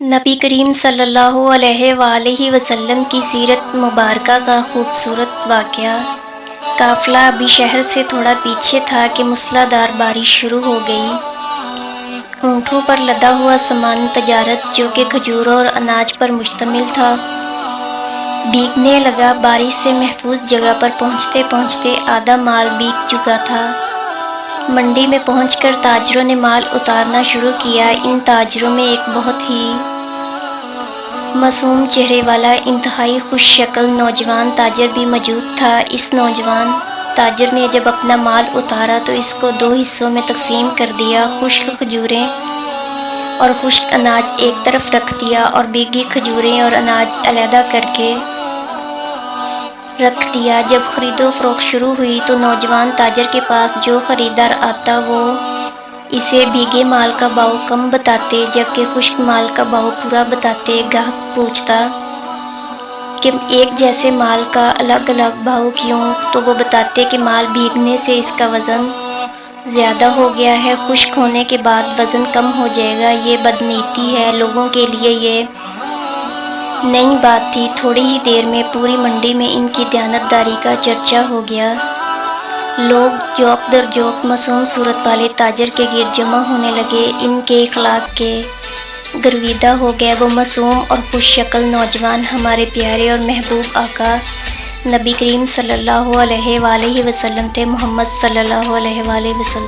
نبی کریم صلی اللہ علیہ وآلہ وسلم کی سیرت مبارکہ کا خوبصورت واقعہ۔ قافلہ ابھی شہر سے تھوڑا پیچھے تھا کہ موسلا دھار بارش شروع ہو گئی۔ اونٹوں پر لدا ہوا سامان تجارت جو کہ کھجوروں اور اناج پر مشتمل تھا بھیگنے لگا۔ بارش سے محفوظ جگہ پر پہنچتے پہنچتے آدھا مال بھیگ چکا تھا۔ منڈی میں پہنچ کر تاجروں نے مال اتارنا شروع کیا۔ ان تاجروں میں ایک بہت ہی معصوم چہرے والا انتہائی خوش شکل نوجوان تاجر بھی موجود تھا۔ اس نوجوان تاجر نے جب اپنا مال اتارا تو اس کو دو حصوں میں تقسیم کر دیا۔ خشک کھجوریں اور خشک اناج ایک طرف رکھ دیا اور بھیگی کھجوریں اور اناج علیحدہ کر کے رکھ دیا۔ جب خرید و فروخت شروع ہوئی تو نوجوان تاجر کے پاس جو خریدار آتا وہ اسے بھیگے مال کا بھاؤ کم بتاتے جبکہ خشک مال کا بھاؤ پورا بتاتے۔ گاہک پوچھتا کہ ایک جیسے مال کا الگ الگ بھاؤ کیوں؟ تو وہ بتاتے کہ مال بھیگنے سے اس کا وزن زیادہ ہو گیا ہے، خشک ہونے کے بعد وزن کم ہو جائے گا۔ یہ بدنیتی ہے۔ لوگوں کے لیے یہ نئی بات تھی۔ تھوڑی ہی دیر میں پوری منڈی میں ان کی دیانتداری کا چرچا ہو گیا۔ لوگ جوق در جوق معصوم صورت والے تاجر کے گرد جمع ہونے لگے۔ ان کے اخلاق کے گرویدہ ہو گئے۔ وہ معصوم اور خوش شکل نوجوان ہمارے پیارے اور محبوب آقا نبی کریم صلی اللہ علیہ وآلہ وسلم تھے۔ محمد صلی اللہ علیہ وآلہ وسلم